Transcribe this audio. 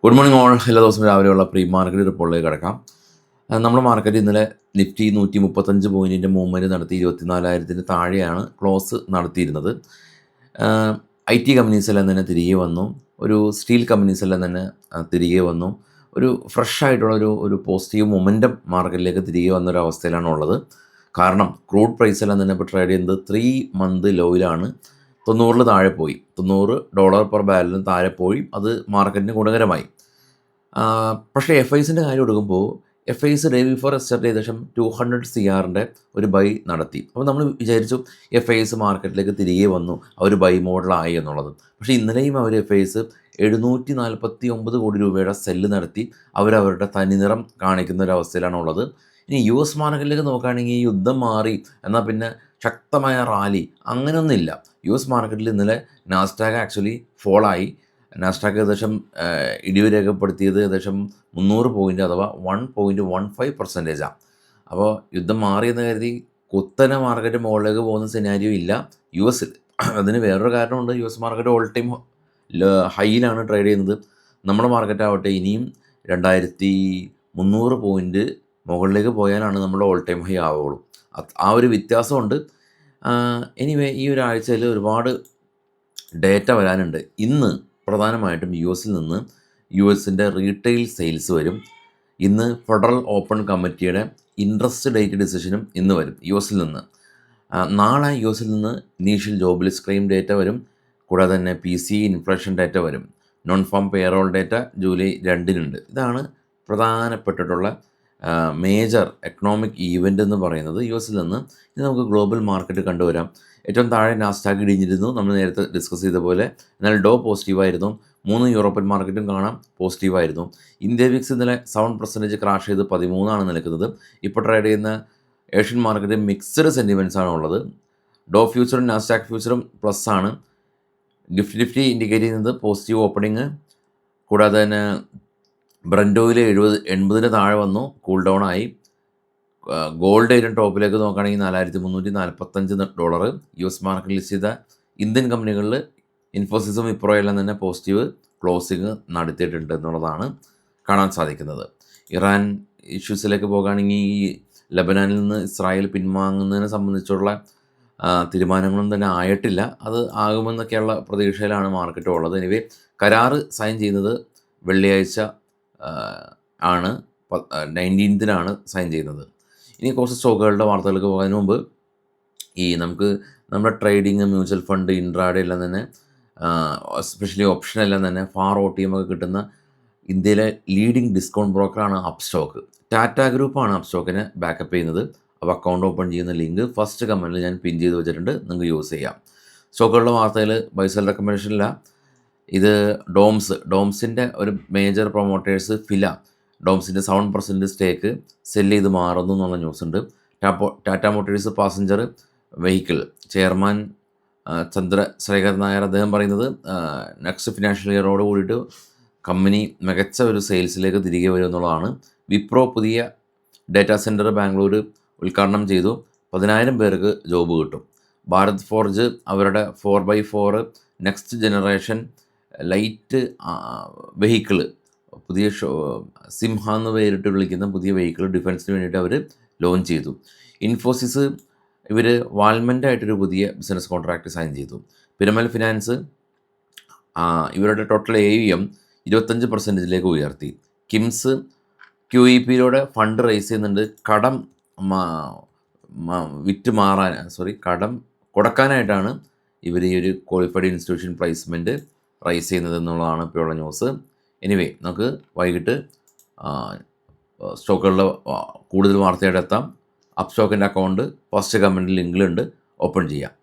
Good morning all. എല്ലാ ദിവസവും രാവിലെയുള്ള പ്രീ മാർക്കറ്റ് റിപ്പോർട്ടിലേക്ക് കിടക്കാം. നമ്മുടെ മാർക്കറ്റ് ഇന്നലെ നിഫ്റ്റി 135 പോയിൻറ്റിൻ്റെ മൂവ്മെൻറ്റ് നടത്തി 24,000 താഴെയാണ് ക്ലോസ് നടത്തിയിരുന്നത്. ഐ ടി കമ്പനീസ് എല്ലാം തന്നെ തിരികെ വന്നു. ഒരു സ്റ്റീൽ കമ്പനീസ് എല്ലാം തന്നെ തിരികെ വന്നു. ഒരു ഫ്രഷ് ആയിട്ടുള്ള ഒരു പോസിറ്റീവ് മൊമെൻറ്റം മാർക്കറ്റിലേക്ക് തിരികെ വന്നൊരവസ്ഥയിലാണ് ഉള്ളത്. കാരണം ക്രൂഡ് പ്രൈസ് എല്ലാം തന്നെ ഇപ്പോൾ ട്രേഡ് ചെയ്യുന്നത് 3 മന്ത് ലോയിലാണ്. 90 താഴെ പോയി. $90 പെർ ബാരലിന് താഴെ പോയി. അത് മാർക്കറ്റിന് ഗുണകരമായി. പക്ഷേ എഫ് ഐസിൻ്റെ കാര്യം എടുക്കുമ്പോൾ FIIs day before yesterday ഏകദേശം 200 CRൻ്റെ ഒരു ബൈ നടത്തി. അപ്പോൾ നമ്മൾ വിചാരിച്ചു എഫ് ഐസ് മാർക്കറ്റിലേക്ക് തിരികെ വന്നു, അവർ ബൈ മോഡലായി എന്നുള്ളത്. പക്ഷേ ഇന്നലെയും അവർ എഫ് ഐസ് 749 കോടി രൂപയുടെ സെല്ല് നടത്തി അവരവരുടെ തനിനിറം കാണിക്കുന്ന ഒരവസ്ഥയിലാണ് ഉള്ളത്. ഇനി യു എസ് മാർക്കറ്റിലേക്ക് നോക്കുകയാണെങ്കിൽ യുദ്ധം മാറി എന്നാൽ പിന്നെ ശക്തമായ റാലി അങ്ങനെയൊന്നുമില്ല. യു എസ് മാർക്കറ്റിൽ ഇന്നലെ നാസ്ഡാക്ക് ആക്ച്വലി ഫോളായി. നാസ്ഡാക്ക് ഏകദേശം ഇടിവ് രേഖപ്പെടുത്തിയത് ഏകദേശം 300 പോയിൻ്റ് അഥവാ 1.15%. അപ്പോൾ യുദ്ധം മാറിയെന്ന് കരുതി കുത്തനെ മാർക്കറ്റ് മുകളിലേക്ക് പോകുന്ന സിനാരിയോ ഇല്ല യു എസിൽ. അതിന് വേറൊരു കാരണമുണ്ട്. U S market all time ഹൈയിലാണ് ട്രേഡ് ചെയ്യുന്നത്. നമ്മുടെ മാർക്കറ്റ് ആവട്ടെ ഇനിയും 2,300 പോയിൻ്റ് മുകളിലേക്ക് പോയാലാണ് നമ്മുടെ ഓൾ ടൈം ഹൈ ആവുകയുള്ളൂ. ആ ഒരു വ്യത്യാസമുണ്ട്. എനിവേ ഈ ഒരാഴ്ചയിൽ ഒരുപാട് ഡേറ്റ വരാനുണ്ട്. ഇന്ന് പ്രധാനമായിട്ടും യു എസിൽ നിന്ന് യു എസിൻ്റെ റീറ്റെയിൽ സെയിൽസ് വരും. ഇന്ന് ഫെഡറൽ ഓപ്പൺ കമ്മിറ്റിയുടെ ഇൻട്രസ്റ്റ് ഡേറ്റ് ഡിസിഷനും ഇന്ന് വരും യു എസിൽ നിന്ന്. നാളെ യു എസിൽ നിന്ന് ഇനീഷ്യൽ ജോബ്ലെസ് ക്ലെയിം ഡേറ്റ വരും. കൂടാതെ തന്നെ PCE ഇൻഫ്ലേഷൻ ഡേറ്റ വരും. Non farm payroll data July 2-നുണ്ട്. ഇതാണ് പ്രധാനപ്പെട്ടിട്ടുള്ള മേജർ എക്കണോമിക് ഈവൻ്റ് എന്ന് പറയുന്നത് യു എസിൽ നിന്ന്. ഇത് നമുക്ക് ഗ്ലോബൽ മാർക്കറ്റ് കണ്ടുവരാം. ഏറ്റവും താഴെ നാസ്ഡാക്ക് ഇടിഞ്ഞിരുന്നു, നമ്മൾ നേരത്തെ ഡിസ്കസ് ചെയ്ത പോലെ. എന്നാൽ ഡോ പോസിറ്റീവായിരുന്നു. 3 യൂറോപ്യൻ മാർക്കറ്റും കാണാം പോസിറ്റീവായിരുന്നു. ഇന്ത്യ വിക്സ് ഇന്നലെ 7% ക്രാഷ് ചെയ്ത് 13 നിൽക്കുന്നത്. ഇപ്പോൾ ട്രേഡ് ചെയ്യുന്ന ഏഷ്യൻ മാർക്കറ്റ് മിക്സഡ് സെൻറ്റിമെൻറ്റ്സ് ആണ് ഉള്ളത്. ഡോ ഫ്യൂച്ചറും നാസ്ഡാക്ക് ഫ്യൂച്ചറും പ്ലസ് ആണ്. നിഫ്റ്റി ഇൻഡിക്കേറ്റ് ചെയ്യുന്നത് പോസിറ്റീവ് ഓപ്പണിങ്. കൂടാതെ തന്നെ ബ്രൻ്റ് ഓയിൽ 80 താഴെ വന്നു, കൂൾ ഡൗൺ ആയി. ഗോൾഡ് ഏറ്റവും ടോപ്പിലേക്ക് നോക്കുകയാണെങ്കിൽ $4,345. യു എസ് മാർക്കറ്റിൽ ലിസ്റ്റ് ചെയ്ത ഇന്ത്യൻ കമ്പനികളിൽ ഇൻഫോസിസും വിപ്രോ എല്ലാം തന്നെ പോസിറ്റീവ് ക്ലോസിങ് നടത്തിയിട്ടുണ്ട് എന്നുള്ളതാണ് കാണാൻ സാധിക്കുന്നത്. ഇറാൻ ഇഷ്യൂസിലേക്ക് പോകുകയാണെങ്കിൽ ഈ ലബനാനിൽ നിന്ന് ഇസ്രായേൽ പിൻവാങ്ങുന്നതിനെ സംബന്ധിച്ചുള്ള തീരുമാനങ്ങളൊന്നും തന്നെ ആയിട്ടില്ല. അത് ആകുമെന്നൊക്കെയുള്ള പ്രതീക്ഷയിലാണ് മാർക്കറ്റ് ഉള്ളത്. എനിവേ കരാറ് സൈൻ ചെയ്യുന്നത് വെള്ളിയാഴ്ച ആണ്, 19-നാണ് സൈൻ ചെയ്യുന്നത്. ഇനി കുറച്ച് സ്റ്റോക്കുകളുടെ വാർത്തകൾക്ക് പോകുന്നതിന് മുമ്പ് നമുക്ക് നമ്മുടെ ട്രേഡിങ്, മ്യൂച്വൽ ഫണ്ട്, ഇൻട്രാഡേ എല്ലാം തന്നെ എസ്പെഷ്യലി ഓപ്ഷൻ എല്ലാം തന്നെ ഫാർ OTM ഒക്കെ കിട്ടുന്ന ഇന്ത്യയിലെ ലീഡിംഗ് ഡിസ്കൗണ്ട് ബ്രോക്കറാണ് അപ്സ്റ്റോക്ക്. ടാറ്റ ഗ്രൂപ്പാണ് അപ്സ്റ്റോക്കിനെ ബാക്കപ്പ് ചെയ്യുന്നത്. അപ്പോൾ അക്കൗണ്ട് ഓപ്പൺ ചെയ്യുന്ന ലിങ്ക് ഫസ്റ്റ് കമൻറ്റിൽ ഞാൻ പിൻ ചെയ്ത് വെച്ചിട്ടുണ്ട്, നിങ്ങൾക്ക് യൂസ് ചെയ്യാം. സ്റ്റോക്കുകളുടെ വാർത്തയിൽ ബൈസൽ റെക്കമെൻഡേഷനില്ല. ഇത് ഡോംസിൻ്റെ ഒരു മേജർ പ്രൊമോട്ടേഴ്സ് ഡോംസിൻ്റെ 7% സ്റ്റേക്ക് സെല്ല് ചെയ്ത് മാറുന്നു എന്നുള്ള ന്യൂസുണ്ട്. Tata Motors passenger vehicle chairman Chandrasekhar Nair അദ്ദേഹം പറയുന്നത് നെക്സ്റ്റ് ഫിനാൻഷ്യൽ ഇയറോട് കൂടിയിട്ട് കമ്പനി മികച്ച ഒരു സെയിൽസിലേക്ക് തിരികെ വരും എന്നുള്ളതാണ്. വിപ്രോ പുതിയ ഡാറ്റാ സെൻറ്റർ ബാംഗ്ലൂർ ഉദ്ഘാടനം ചെയ്തു. 10,000 പേർക്ക് ജോബ് കിട്ടും. ഭാരത് ഫോർജ് അവരുടെ 4x4 next generation light vehicle, പുതിയ സിംഹ എന്ന് പേരിട്ട് വിളിക്കുന്ന പുതിയ വെഹിക്കിൾ ഡിഫൻസിന് വേണ്ടിയിട്ട് അവർ ലോഞ്ച് ചെയ്തു. ഇൻഫോസിസ് ഇവർ വാൾമെൻ്റായിട്ടൊരു പുതിയ ബിസിനസ് കോൺട്രാക്റ്റ് സൈൻ ചെയ്തു. പിരമൽ ഫിനാൻസ് ഇവരുടെ ടോട്ടൽ AUM 25% ഉയർത്തി. കിംസ് QEPയിലൂടെ ഫണ്ട് റൈസ് ചെയ്യുന്നുണ്ട്. കടം കടം കൊടുക്കാനായിട്ടാണ് ഇവർ ഈ ഒരു ക്വാളിഫൈഡ് ഇൻസ്റ്റിറ്റ്യൂഷൻ പ്ലേസ്മെൻറ്റ് റൈസ് ചെയ്യുന്നത് എന്നുള്ളതാണ് ഇപ്പോഴുള്ള ന്യൂസ്. എനിവേ നമുക്ക് വൈകിട്ട് സ്റ്റോക്കുകളുടെ കൂടുതൽ വാർത്തയായിട്ട് എത്താം. അപ്സ്റ്റോക്കിൻ്റെ അക്കൗണ്ട് ഫസ്റ്റ് കമൻറ്റിൽ ലിങ്കിലുണ്ട്, ഓപ്പൺ ചെയ്യാം.